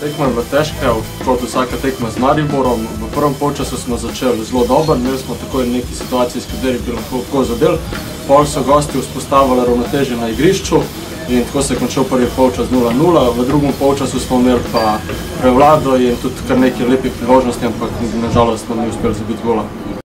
Tekma je bila težka, kot vsaka tekma z Mariborom. V prvem polčasu smo začeli zelo dobro, imeli smo takoj nekaj situacij, s katerih bi lahko zadeli. Pol so gosti vzpostavili ravnotežje na igrišču in tako se je končal prvi polčas 0:0. V drugem polčasu smo imeli pa prevlado in tudi kar nekaj lepih priložnosti, ampak nažalost nam ni uspelo zabiti gola.